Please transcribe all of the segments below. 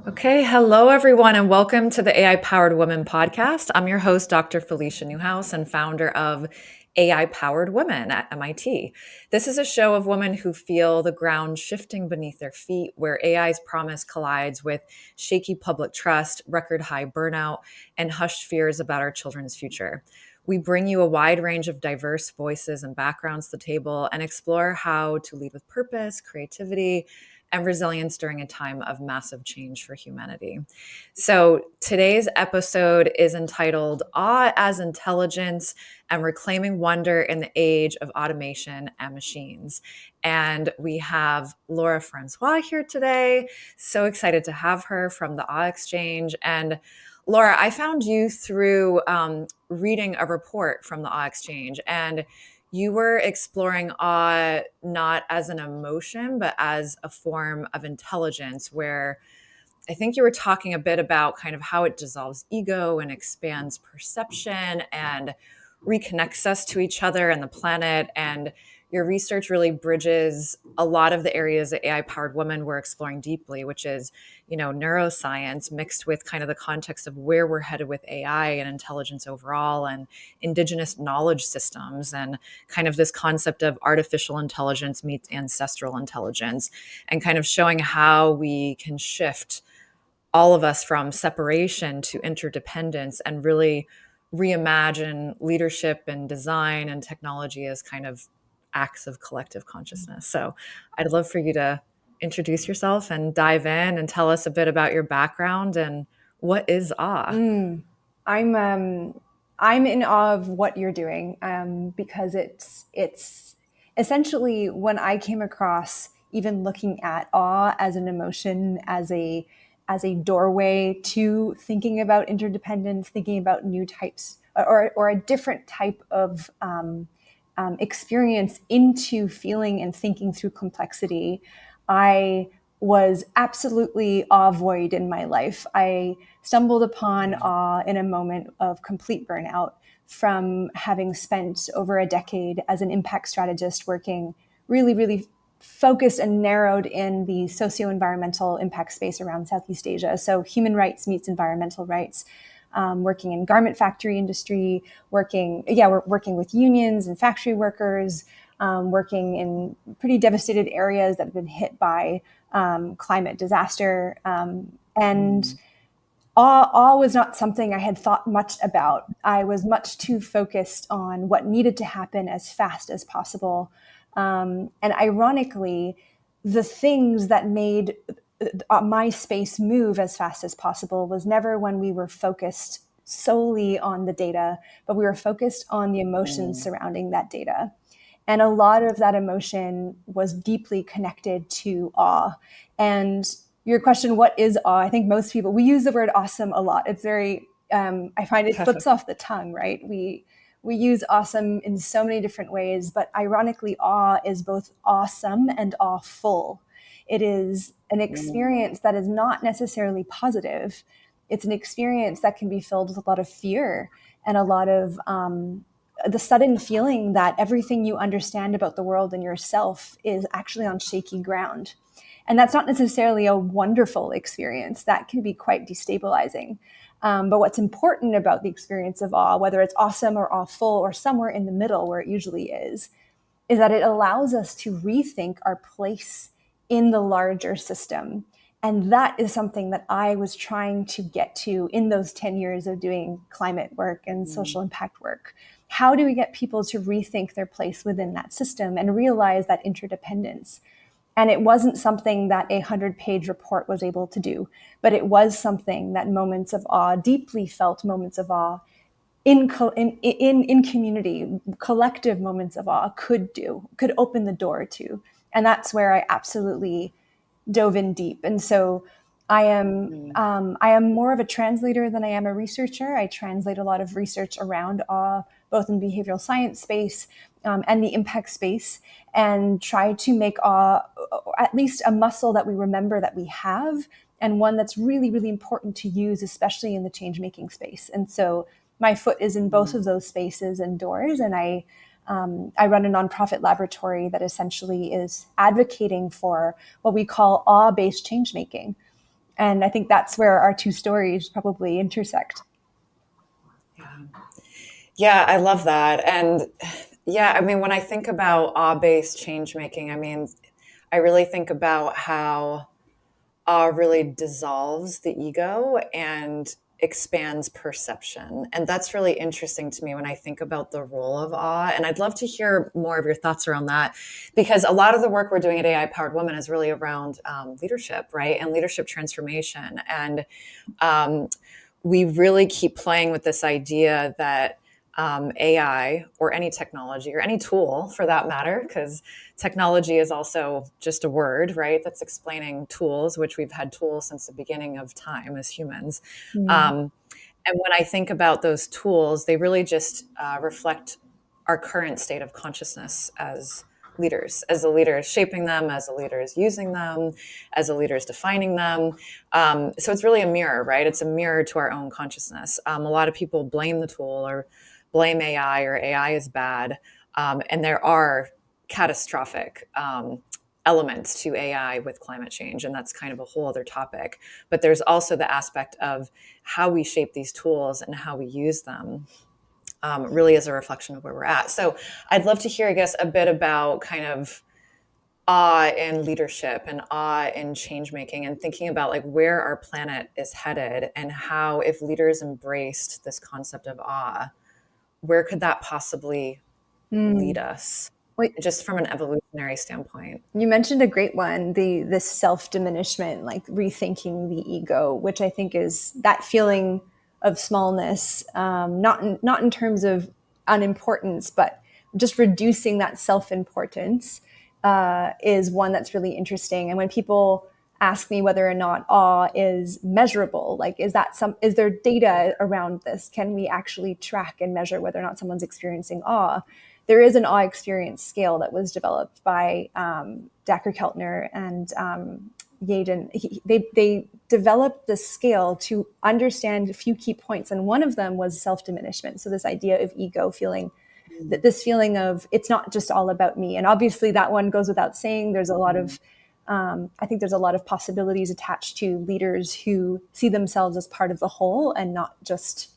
Okay, hello everyone, and welcome to the AI Powered Women podcast. I'm your host, Dr. Felicia Newhouse, and founder of AI Powered Women at MIT. This is a show of women who feel the ground shifting beneath their feet, where AI's promise collides with shaky public trust, record high burnout, and hushed fears about our children's future. We bring you a wide range of diverse voices and backgrounds to the table and explore how to lead with purpose, creativity, and resilience during a time of massive change for humanity. So, today's episode is entitled Awe as Intelligence and Reclaiming Wonder in the Age of Automation and Machines. And we have Laura Francois here today. So excited to have her from the Awe Exchange. And Laura, I found you through reading a report from the Awe Exchange, and you were exploring awe not as an emotion, but as a form of intelligence, where I think you were talking a bit about kind of how it dissolves ego and expands perception and reconnects us to each other and the planet. And your research really bridges a lot of the areas that AI powered women were exploring deeply, which is, neuroscience mixed with kind of the context of where we're headed with AI and intelligence overall and indigenous knowledge systems and kind of this concept of artificial intelligence meets ancestral intelligence and kind of showing how we can shift all of us from separation to interdependence and really reimagine leadership and design and technology as kind of acts of collective consciousness. So I'd love for you to introduce yourself and dive in and tell us a bit about your background and what is awe. I'm I'm in awe of what you're doing because it's essentially when I came across even looking at awe as an emotion as a doorway to thinking about interdependence, thinking about new types or a different type of experience into feeling and thinking through complexity. I was absolutely awe void in my life. I stumbled upon awe in a moment of complete burnout from having spent over a decade as an impact strategist working really focused and narrowed in the socio-environmental impact space around Southeast Asia. So human rights meets environmental rights. Working in garment factory industry, we're working with unions and factory workers, working in pretty devastated areas that have been hit by climate disaster. And awe was not something I had thought much about. I was much too focused on what needed to happen as fast as possible. And ironically, the things that made my space move as fast as possible was never when we were focused solely on the data, but we were focused on the emotions surrounding that data. And a lot of that emotion was deeply connected to awe. And your question, what is awe? I think most people, we use the word awesome a lot. It's very, I find it slips off the tongue, right? We use awesome in so many different ways, but ironically, awe is both awesome and awful. It is an experience that is not necessarily positive. It's an experience that can be filled with a lot of fear and a lot of the sudden feeling that everything you understand about the world and yourself is actually on shaky ground. And that's not necessarily a wonderful experience. That can be quite destabilizing. But what's important about the experience of awe, whether it's awesome or awful or somewhere in the middle where it usually is that it allows us to rethink our place in the larger system. And that is something that I was trying to get to in those 10 years of doing climate work and social impact work. How do we get people to rethink their place within that system and realize that interdependence? And it wasn't something that a 100-page report was able to do, but it was something that moments of awe, deeply felt moments of awe, in community, collective moments of awe could open the door to. And that's where I absolutely dove in deep. And so I am more of a translator than I am a researcher. I translate a lot of research around awe, both in behavioral science space and the impact space, and try to make awe at least a muscle that we remember that we have, and one that's really important to use, especially in the change-making space. And so my foot is in both of those spaces and doors, and I run a nonprofit laboratory that essentially is advocating for what we call awe-based change making. And I think that's where our two stories probably intersect. Yeah. Yeah, I love that. And yeah, I mean, when I think about awe-based change making, I mean, I really think about how awe really dissolves the ego and expands perception. And that's really interesting to me when I think about the role of awe. And I'd love to hear more of your thoughts around that, because a lot of the work we're doing at AI Powered Women is really around leadership, right? And leadership transformation. And um, we really keep playing with this idea that AI or any technology or any tool for that matter, because technology is also just a word, right? That's explaining tools, which we've had tools since the beginning of time as humans. Mm. Um, and when I think about those tools, they really just reflect our current state of consciousness as the leaders shaping them, as the leaders using them, as the leaders defining them. So it's really a mirror, right? It's a mirror to our own consciousness. A lot of people blame the tool or blame AI or AI is bad. And there are catastrophic elements to AI with climate change. And that's kind of a whole other topic. But there's also the aspect of how we shape these tools and how we use them really is a reflection of where we're at. So I'd love to hear, I guess, a bit about kind of awe in leadership and awe in change making and thinking about like where our planet is headed and how if leaders embraced this concept of awe, where could that possibly lead Mm. us Wait, just from an evolutionary standpoint? you mentioned a great one, the self diminishment, like rethinking the ego, which I think is that feeling of smallness, not in terms of unimportance, but just reducing that self importance is one that's really interesting. And when people ask me whether or not awe is measurable, like is there data around this? Can we actually track and measure whether or not someone's experiencing awe? There is an awe experience scale that was developed by Dacher Keltner and Yaden. They developed this scale to understand a few key points, and one of them was self-diminishment. So this idea of ego feeling that this feeling of it's not just all about me, and obviously that one goes without saying. There's a lot of I think there's a lot of possibilities attached to leaders who see themselves as part of the whole and not just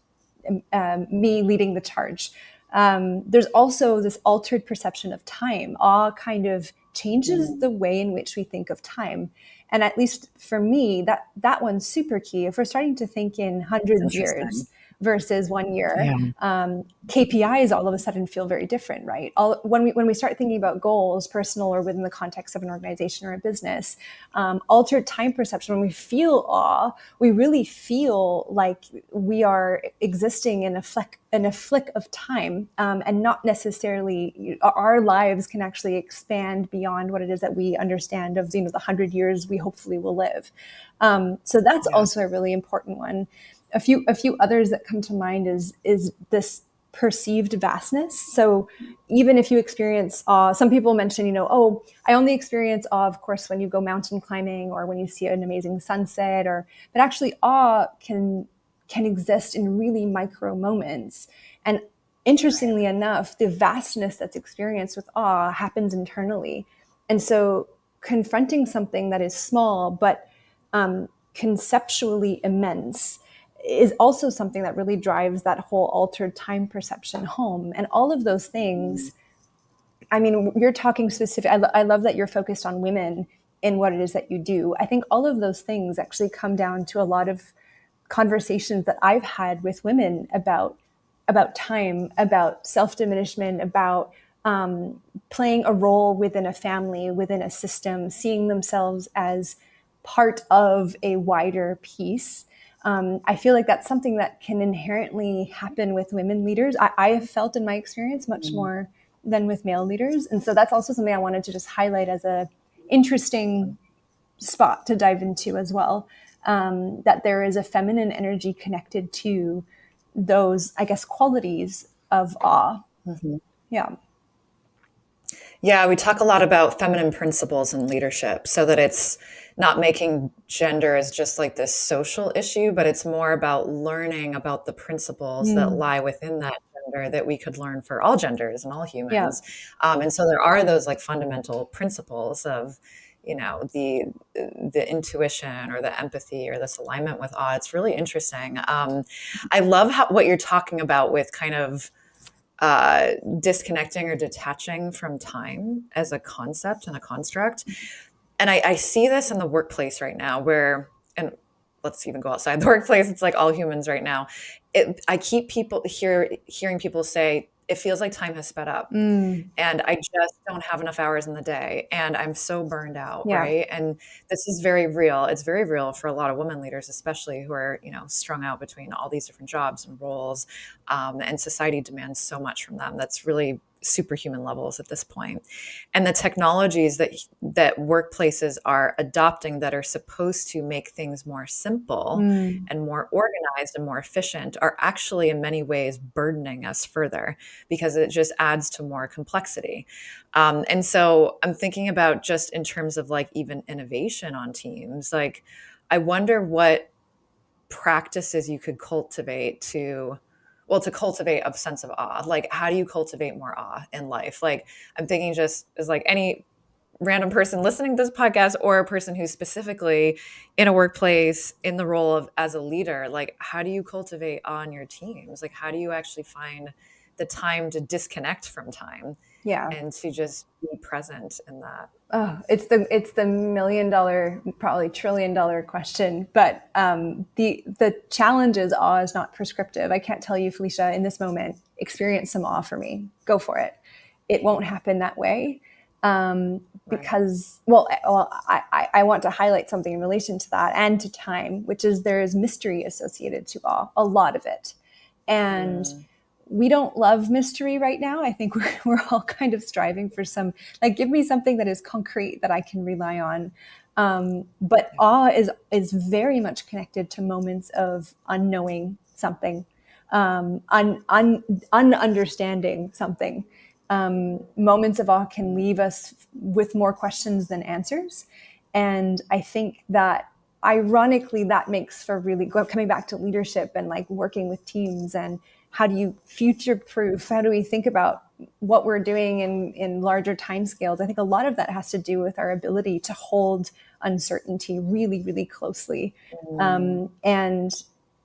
me leading the charge. There's also this altered perception of time. Awe kind of changes Mm, the way in which we think of time. And at least for me, that one's super key. If we're starting to think in it's hundreds interesting. years versus 1 year, Yeah. KPIs all of a sudden feel very different, right? When we start thinking about goals, personal or within the context of an organization or a business, altered time perception. When we feel awe, we really feel like we are existing in a flick of time, and not necessarily our lives can actually expand beyond what it is that we understand of the 100 years we hopefully will live. So that's Yeah. also a really important one. A few others that come to mind is this perceived vastness. So even if you experience awe, some people mention, oh, I only experience awe, of course, when you go mountain climbing or when you see an amazing sunset, but actually awe can exist in really micro moments. And interestingly enough, the vastness that's experienced with awe happens internally. And so confronting something that is small but conceptually immense is also something that really drives that whole altered time perception home. And all of those things, I mean, you're talking specific. I love that you're focused on women in what it is that you do. I think all of those things actually come down to a lot of conversations that I've had with women about time, about self diminishment, about playing a role within a family, within a system, seeing themselves as part of a wider piece. I feel like that's something that can inherently happen with women leaders. I have felt in my experience much Mm, more than with male leaders. And so that's also something I wanted to just highlight as a interesting spot to dive into as well. That there is a feminine energy connected to those, I guess, qualities of awe. mhm. Yeah. Yeah, we talk a lot about feminine principles in leadership so that it's not making gender as just like this social issue, but it's more about learning about the principles that Mm. lie within that gender that we could learn for all genders and all Yeah. humans. And so there are those like fundamental principles of, the intuition or the empathy or this alignment with awe. It's really interesting. I love what you're talking about with kind of disconnecting or detaching from time as a concept and a construct. And I see this in the workplace right now where, and let's even go outside the workplace. It's like all humans right now. I keep hearing people say, it feels like time has sped up and I just don't have enough hours in the day and I'm so burned out, Yeah. right? And this is very real. It's very real for a lot of women leaders, especially who are, strung out between all these different jobs and roles. And society demands so much from them. That's really superhuman levels at this point. And the technologies that workplaces are adopting that are supposed to make things more simple and more organized and more efficient are actually in many ways burdening us further because it just adds to more complexity. And so I'm thinking about just in terms of like even innovation on teams, like I wonder what practices you could cultivate to cultivate a sense of awe. Like how do you cultivate more awe in life? Like I'm thinking just as like any random person listening to this podcast or a person who's specifically in a workplace in the role of as a leader, like how do you cultivate awe in your teams? Like how do you actually find the time to disconnect from time Yeah. and to just be present in that? Oh, it's the $1 million, probably $1 trillion question. But the challenge is awe is not prescriptive. I can't tell you, Felicia, in this moment, experience some awe for me. Go for it. It won't happen that way. Right. Because, I want to highlight something in relation to that and to time, which is there is mystery associated to awe, a lot of it. And we don't love mystery right now. I think we're all kind of striving for some, like, give me something that is concrete that I can rely on. But awe is very much connected to moments of unknowing something, ununderstanding something. Moments of awe can leave us with more questions than answers. And I think that ironically, that makes for really coming back to leadership and like working with teams and how do you future proof? How do we think about what we're doing in larger timescales? I think a lot of that has to do with our ability to hold uncertainty really, really closely. And,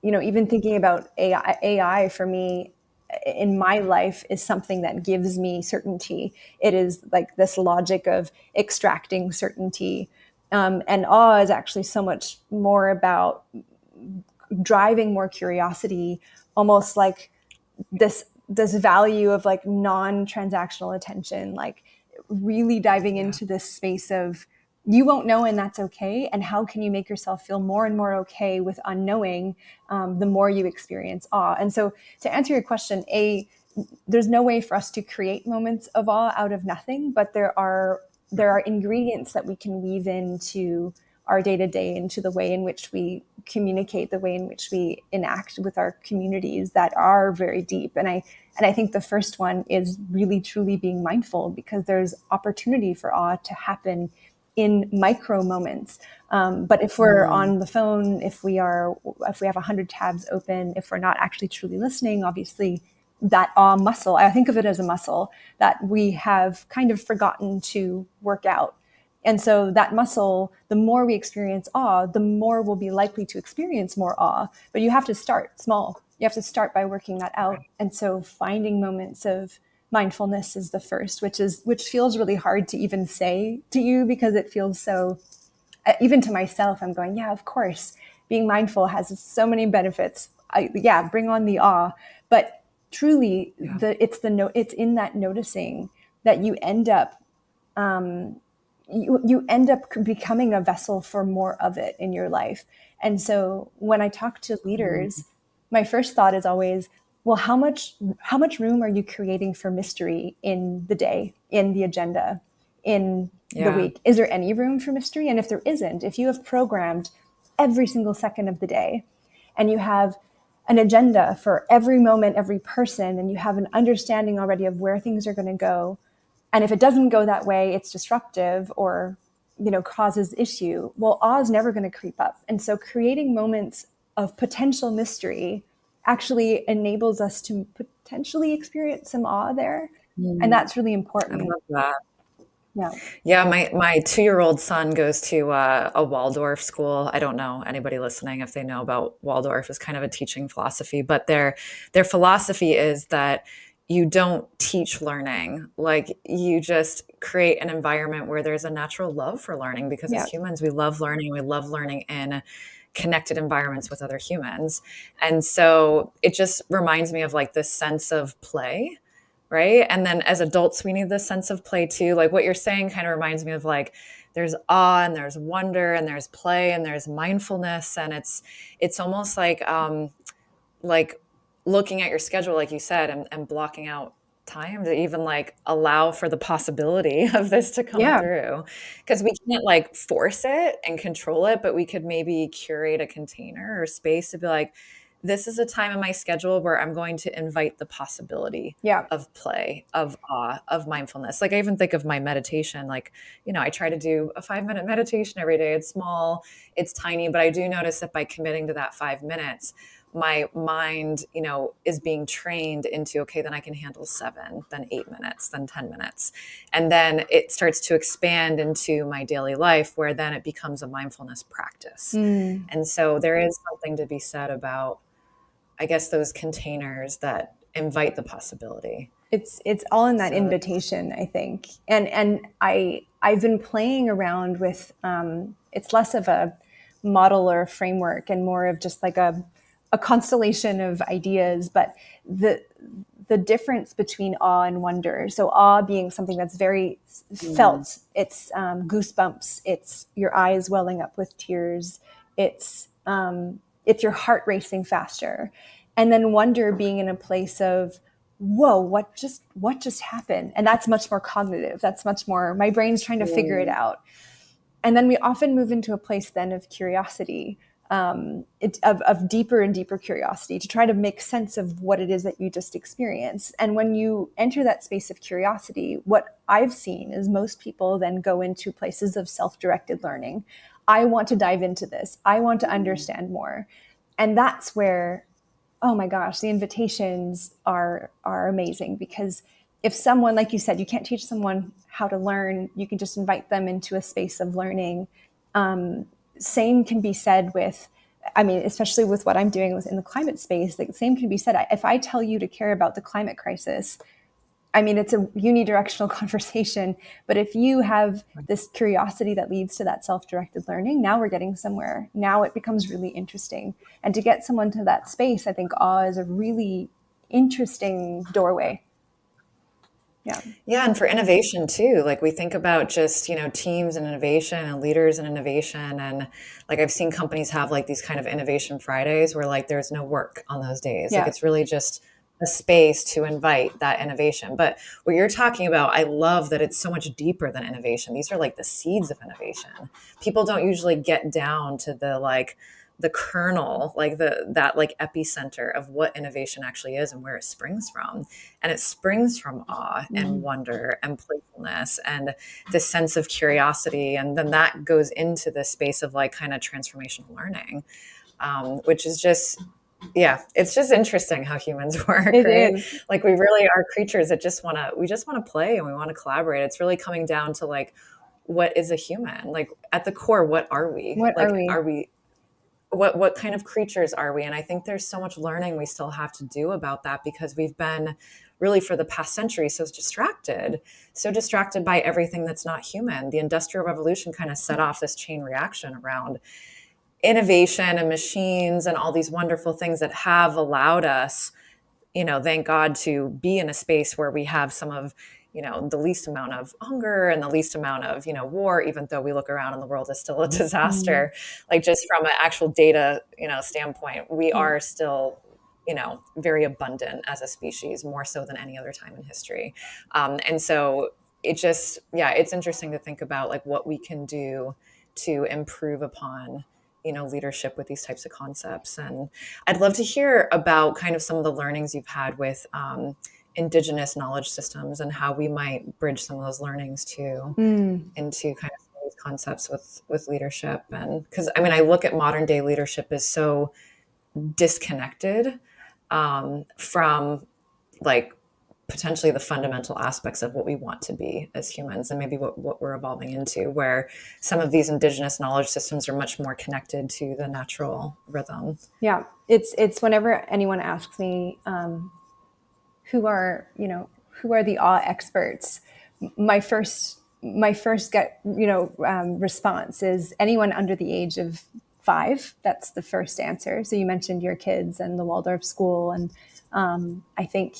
even thinking about AI for me in my life is something that gives me certainty. It is like this logic of extracting certainty. And awe is actually so much more about driving more curiosity, almost like this value of like non-transactional attention, like really diving into this space of you won't know and that's okay, and how can you make yourself feel more and more okay with unknowing, the more you experience awe. And so to answer your question, there's no way for us to create moments of awe out of nothing, but there are ingredients that we can weave into our day-to-day, into the way in which we communicate, the way in which we enact with our communities that are very deep. And I think the first one is really truly being mindful, because there's opportunity for awe to happen in micro moments. But if we're on the phone, if we have 100 tabs open, if we're not actually truly listening, obviously that awe muscle, I think of it as a muscle that we have kind of forgotten to work out. And so that muscle, the more we experience awe, the more we'll be likely to experience more awe. But you have to start small. You have to start by working that out. And so finding moments of mindfulness is the first, which feels really hard to even say to you, because it feels so, even to myself, I'm going, yeah, of course, being mindful has so many benefits. Bring on the awe. But truly, it's in that noticing that you end up you end up becoming a vessel for more of it in your life. And so when I talk to leaders, my first thought is always, well, how much room are you creating for mystery in the day, in the agenda, in the week? Is there any room for mystery? And if there isn't, if you have programmed every single second of the day and you have an agenda for every moment, every person, and you have an understanding already of where things are going to go, and if it doesn't go that way, it's disruptive or, causes issue, well, awe is never going to creep up. And so creating moments of potential mystery actually enables us to potentially experience some awe there. And that's really I important. love that. Yeah. Yeah, my 2-year-old son goes to a Waldorf school. I don't know anybody listening if they know about Waldorf. Is kind of a teaching philosophy, but their philosophy is that you don't teach learning. Like you just create an environment where there's a natural love for learning because as Yeah. humans we love learning. We love learning in connected environments with other humans. And so it just reminds me of like this sense of play, right? And then as adults, we need this sense of play too. Like what you're saying kind of reminds me of like there's awe and there's wonder and there's play and there's mindfulness and it's almost like looking at your schedule, like you said, and blocking out time to even like allow for the possibility of this to come Yeah. through. Because we can't like force it and control it, but we could maybe curate a container or space to be like, this is a time in my schedule where I'm going to invite the possibility Yeah. of play, of awe, of mindfulness. Like I even think of my meditation, like, I try to do a 5-minute meditation every day. It's small, it's tiny, but I do notice that by committing to that 5 minutes, my mind, is being trained into, okay, then I can handle 7, then 8 minutes, then 10 minutes. And then it starts to expand into my daily life where then it becomes a mindfulness practice. Mm. And so there is something to be said about, I guess, those containers that invite the possibility. It's all in that So it's, invitation, I think. And I've been playing around with it's less of a model or a framework and more of just like a constellation of ideas, but the difference between awe and wonder. So awe being something that's very mm, felt. It's goosebumps. It's your eyes welling up with tears. It's your heart racing faster, and then wonder being in a place of whoa, what just happened? And that's much more cognitive. That's much more my brain's trying to figure it mm, out. And then we often move into a place then of curiosity, of deeper and deeper curiosity to try to make sense of what it is that you just experienced. And when you enter that space of curiosity, what I've seen is most people then go into places of self-directed learning. I want to dive into this. I want to understand more. And that's where, oh my gosh, the invitations are amazing, because if someone, like you said, you can't teach someone how to learn, you can just invite them into a space of learning. Same can be said with, I mean, especially with what I'm doing in the climate space, the same can be said. If I tell you to care about the climate crisis, I mean, it's a unidirectional conversation, but if you have this curiosity that leads to that self-directed learning, now we're getting somewhere. Now it becomes really interesting. And to get someone to that space, I think awe is a really interesting doorway. Yeah. yeah, and for innovation too. Like we think about just, teams and innovation and leaders and innovation. And like I've seen companies have like these kind of innovation Fridays where like there's no work on those days. Like Yeah. it's really just a space to invite that innovation. But what you're talking about, I love that it's so much deeper than innovation. These are like the seeds of innovation. People don't usually get down to the kernel, like that like epicenter of what innovation actually is and where it springs from. And it springs from awe and Mm. wonder and playfulness and this sense of curiosity. And then that goes into this space of like kind of transformational learning, which is just, yeah, it's just interesting how humans work, It right? is. Like we really are creatures that we just want to play and we want to collaborate. It's really coming down to like, what is a human? Like at the core, what are we? What are Like, we? what kind of creatures are we? And I think there's so much learning we still have to do about that because we've been really for the past century so distracted by everything that's not human. The industrial revolution kind of set off this chain reaction around innovation and machines and all these wonderful things that have allowed us, thank God, to be in a space where we have some of, the least amount of hunger and the least amount of, war, even though we look around and the world is still a Mm. disaster. Like just from an actual data, standpoint, we Yeah. are still, very abundant as a species, more so than any other time in history. And so it just, yeah, it's interesting to think about like what we can do to improve upon, leadership with these types of concepts. And I'd love to hear about kind of some of the learnings you've had with indigenous knowledge systems and how we might bridge some of those learnings to Mm. into kind of some of these concepts with leadership. And because I mean, I look at modern day leadership as so disconnected from like potentially the fundamental aspects of what we want to be as humans, and maybe what we're evolving into, where some of these indigenous knowledge systems are much more connected to the natural rhythm. Yeah, it's whenever anyone asks me, who are the awe experts, my first get response is anyone under the age of 5. That's the first answer. So you mentioned your kids and the Waldorf school, and I think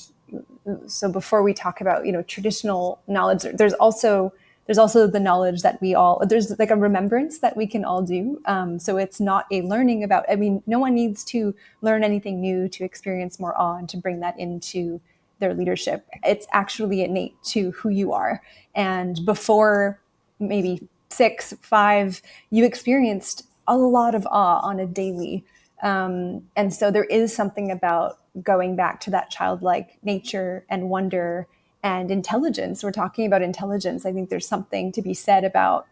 so. Before we talk about traditional knowledge, there's also the knowledge that there's like a remembrance that we can all do. So it's not a learning about, no one needs to learn anything new to experience more awe and to bring that into their leadership. It's actually innate to who you are. And before maybe 6, 5, you experienced a lot of awe on a daily. And so there is something about going back to that childlike nature and wonder and intelligence. We're talking about intelligence. I think there's something to be said about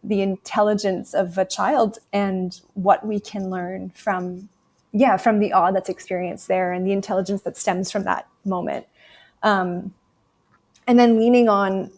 the intelligence of a child and what we can learn from the awe that's experienced there and the intelligence that stems from that moment. And then leaning on,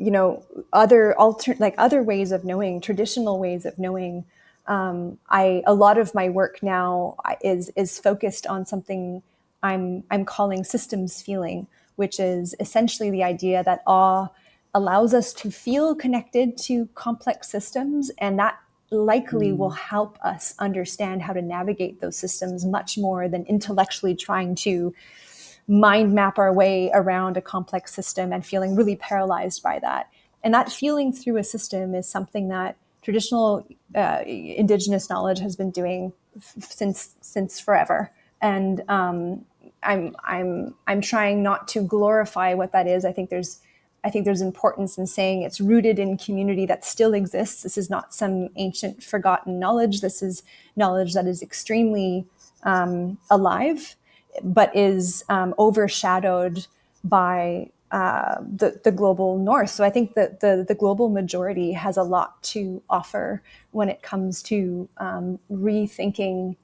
other ways of knowing, traditional ways of knowing. A lot of my work now is focused on something I'm calling systems feeling, which is essentially the idea that awe allows us to feel connected to complex systems, and that likely will help us understand how to navigate those systems much more than intellectually trying to mind map our way around a complex system and feeling really paralyzed by that. And that feeling through a system is something that traditional indigenous knowledge has been doing since forever. And I'm trying not to glorify what that is. I think there's importance in saying it's rooted in community that still exists. This is not some ancient forgotten knowledge. This is knowledge that is extremely alive, but is overshadowed by the global north. So I think that the global majority has a lot to offer when it comes to rethinking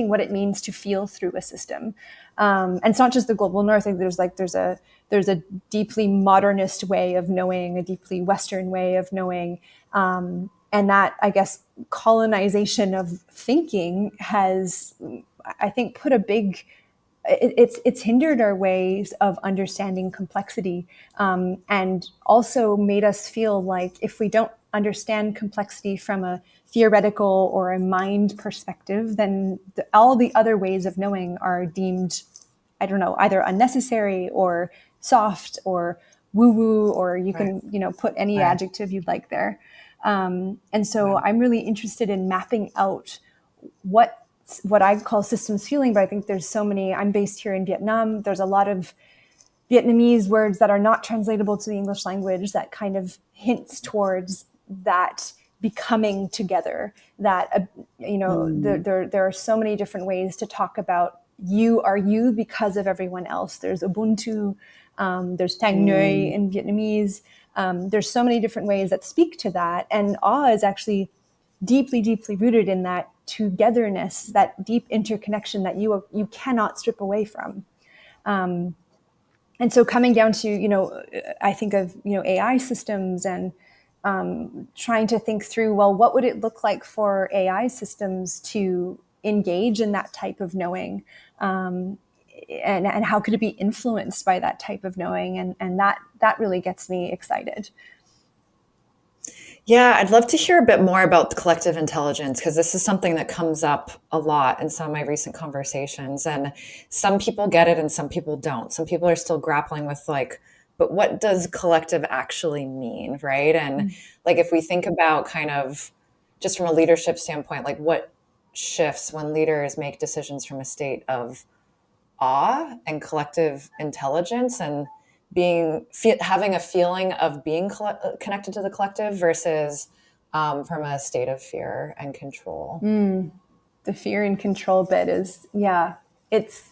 what it means to feel through a system. And it's not just the global north. I think there's a deeply modernist way of knowing, a deeply Western way of knowing. And that, I guess, colonization of thinking has, I think, put a big, it's hindered our ways of understanding complexity, and also made us feel like if we don't understand complexity from a theoretical or a mind perspective, then all the other ways of knowing are deemed, I don't know, either unnecessary or soft or woo-woo, or you can, put any adjective you'd like there. And so I'm really interested in mapping out what I call systems feeling, but I think there's so many. I'm based here in Vietnam. There's a lot of Vietnamese words that are not translatable to the English language that kind of hints towards that becoming together. That there are so many different ways to talk about you are you because of everyone else. There's Ubuntu, there's Tang Nguyen in Vietnamese. There's so many different ways that speak to that, and awe is actually deeply, deeply rooted in that togetherness, that deep interconnection that you cannot strip away from. And so coming down to, I think of, AI systems and trying to think through, well, what would it look like for AI systems to engage in that type of knowing? And how could it be influenced by that type of knowing? And that really gets me excited. Yeah, I'd love to hear a bit more about the collective intelligence, because this is something that comes up a lot in some of my recent conversations. And some people get it and some people don't. Some people are still grappling with, like, but what does collective actually mean, right? And like, if we think about kind of just from a leadership standpoint, like what shifts when leaders make decisions from a state of awe and collective intelligence, and having a feeling of being connected to the collective versus from a state of fear and control. The fear and control bit is, it's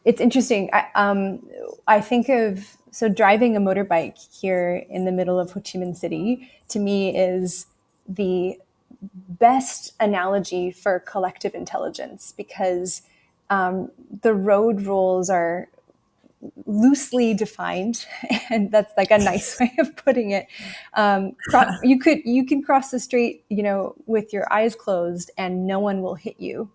interesting. I think of, so driving a motorbike here in the middle of Ho Chi Minh City, to me, is the best analogy for collective intelligence, because the road rules are loosely defined, and that's like a nice way of putting it. You can cross the street, with your eyes closed, and no one will hit you,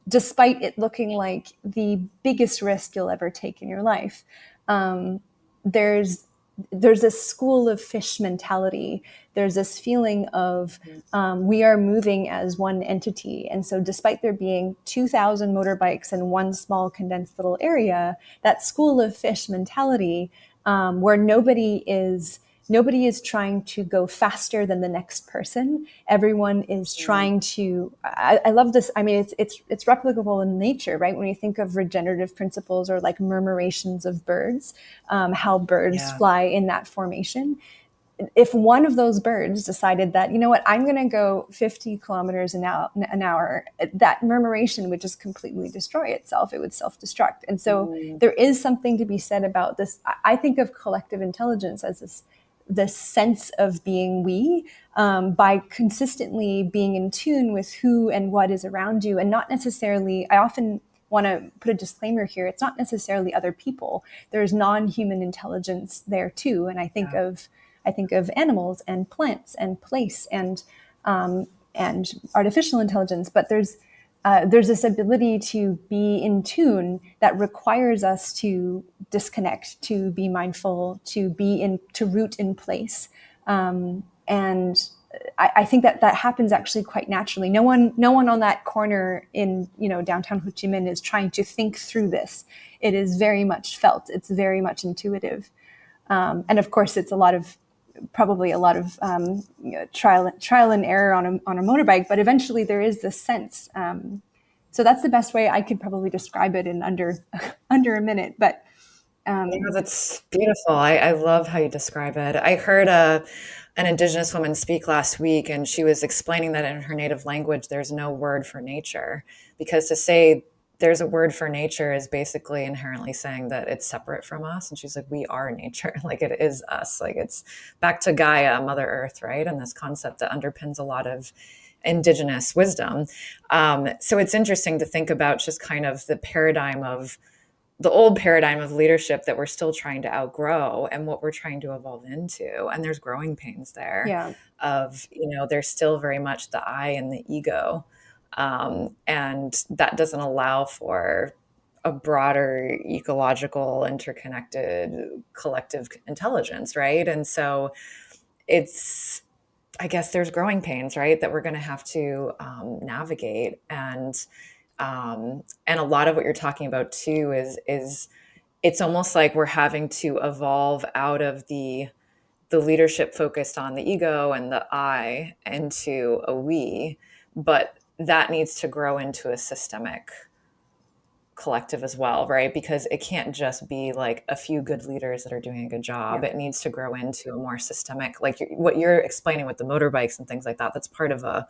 despite it looking like the biggest risk you'll ever take in your life. Um, there's there's this school of fish mentality. There's this feeling of we are moving as one entity. And so, despite there being 2,000 motorbikes in one small condensed little area, that school of fish mentality, where nobody is trying to go faster than the next person. Everyone is trying to. I love this. I mean, it's replicable in nature, right? When you think of regenerative principles or like murmurations of birds, how birds Yeah. fly in that formation. If one of those birds decided that, I'm going to go 50 kilometers an hour, that murmuration would just completely destroy itself. It would self-destruct. And so there is something to be said about this. I think of collective intelligence as this sense of being we, by consistently being in tune with who and what is around you, and not necessarily, I often want to put a disclaimer here, it's not necessarily other people. There's non-human intelligence there too. And I think of animals and plants and place and artificial intelligence, but there's this ability to be in tune that requires us to disconnect, to be mindful, to root in place, and I think that happens actually quite naturally. No one on that corner in downtown Ho Chi Minh is trying to think through this. It is very much felt. It's very much intuitive, and of course, it's probably a lot of trial and error on a motorbike, but eventually there is this sense. So that's the best way I could probably describe it in under under a minute. But That's beautiful. I love how you describe it. I heard an Indigenous woman speak last week, and she was explaining that in her native language, there's no word for nature. Because to say there's a word for nature is basically inherently saying that it's separate from us. And she's like, we are nature. Like it is us. Like it's back to Gaia, Mother Earth, right? And this concept that underpins a lot of Indigenous wisdom. So it's interesting to think about just kind of the old paradigm of leadership that we're still trying to outgrow and what we're trying to evolve into. And there's growing pains there yeah, of, there's still very much the I and the ego. And that doesn't allow for a broader ecological, interconnected, collective intelligence, right? And so it's, I guess there's growing pains, right, that we're going to have to navigate. And a lot of what you're talking about too is it's almost like we're having to evolve out of the leadership focused on the ego and the I into a we, but that needs to grow into a systemic collective as well, right? Because it can't just be like a few good leaders that are doing a good job. yeah, It needs to grow into a more systemic, like what you're explaining with the motorbikes and things like that. That's part of a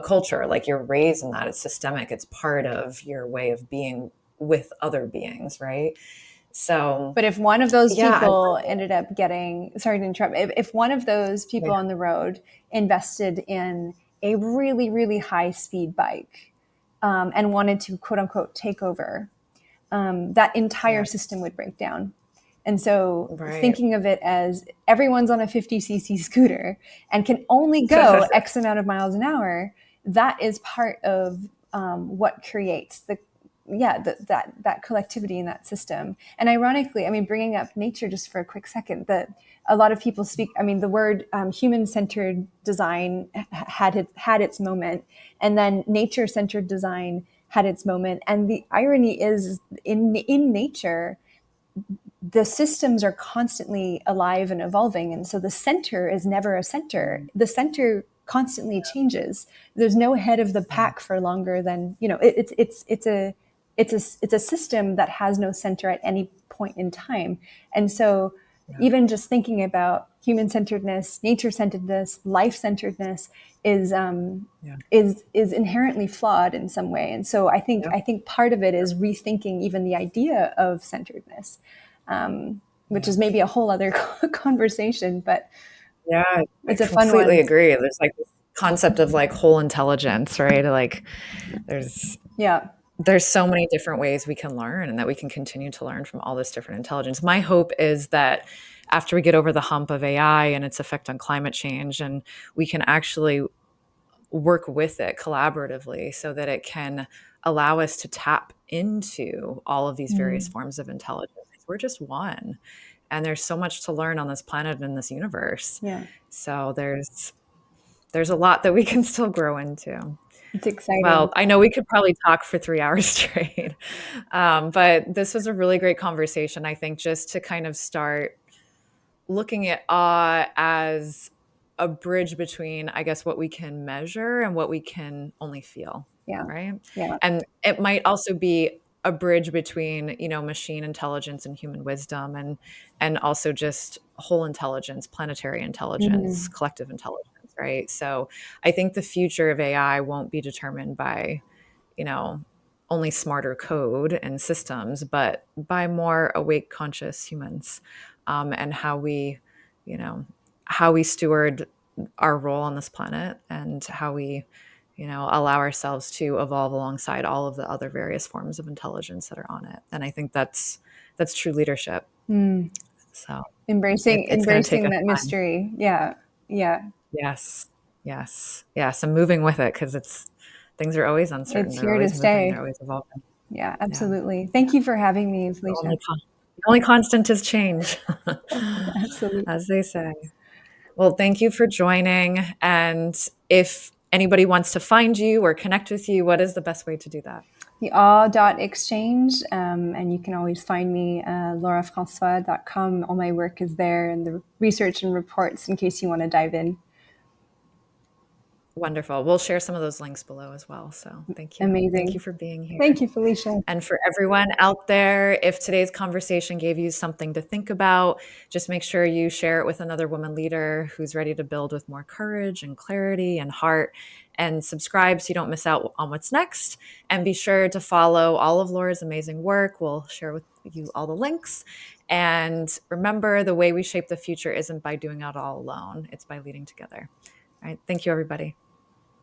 culture. Like you're raised in that. It's systemic. It's part of your way of being with other beings, right? So but if one of those yeah, I people ended up getting, sorry to interrupt, if one of those people yeah, on the road invested in a really, really high speed bike, and wanted to quote unquote take over, that entire yeah, system would break down. And so right. thinking of it as everyone's on a 50cc scooter and can only go X amount of miles an hour, that is part of what creates that collectivity in that system. And ironically, I mean, bringing up nature just for a quick second, that a lot of people speak. I mean, the word human-centered design had its moment, and then nature-centered design had its moment. And the irony is, in nature, the systems are constantly alive and evolving, and so the center is never a center. The center constantly changes. There's no head of the Yeah, pack for longer than it's a system that has no center at any point in time. And so yeah, even just thinking about human centeredness, nature centeredness, life centeredness is yeah, is inherently flawed in some way. And so yeah, I think part of it is rethinking even the idea of centeredness, which yeah. is maybe a whole other conversation, but Yeah, I it's a fun completely one. agree. There's like this concept of like whole intelligence, right? Like there's Yeah. there's so many different ways we can learn and that we can continue to learn from all this different intelligence. My hope is that after we get over the hump of AI and its effect on climate change, and we can actually work with it collaboratively so that it can allow us to tap into all of these various Mm, forms of intelligence. We're just one, and there's so much to learn on this planet and in this universe. yeah, So there's a lot that we can still grow into. it's exciting. Well, I know we could probably talk for 3 hours straight, but this was a really great conversation. I think just to kind of start looking at awe as a bridge between, I guess, what we can measure and what we can only feel, Yeah, right? yeah. And it might also be a bridge between, machine intelligence and human wisdom, and also just whole intelligence, planetary intelligence, Hmm. collective intelligence, right? So I think the future of AI won't be determined by, you know, only smarter code and systems, but by more awake, conscious humans, and you know, how we steward our role on this planet, and how we, allow ourselves to evolve alongside all of the other various forms of intelligence that are on it. And I think that's true leadership. Mm. So it's going to take Embracing us that time. mystery. Yeah, yeah. Yes, yes. I'm moving with it because things are always uncertain. It's They're here to always moving. They're stay. always evolving. Yeah, Yeah. absolutely. Thank you for having me, The Felicia. only, the only constant is change, Absolutely. as they say. Well, thank you for joining. And if anybody wants to find you or connect with you, what is the best way to do that? The awe.exchange, and you can always find me, laurafrancois.com. All my work is there, and the research and reports in case you want to dive in. Wonderful. We'll share some of those links below as well. So thank you. Thank you Amazing. for being here. Thank you, Felicia. And for everyone out there, if today's conversation gave you something to think about, just make sure you share it with another woman leader who's ready to build with more courage and clarity and heart. And subscribe so you don't miss out on what's next. And be sure to follow all of Laura's amazing work. We'll share with you all the links. And remember, the way we shape the future isn't by doing it all alone, it's by leading together. All right. Thank you, everybody.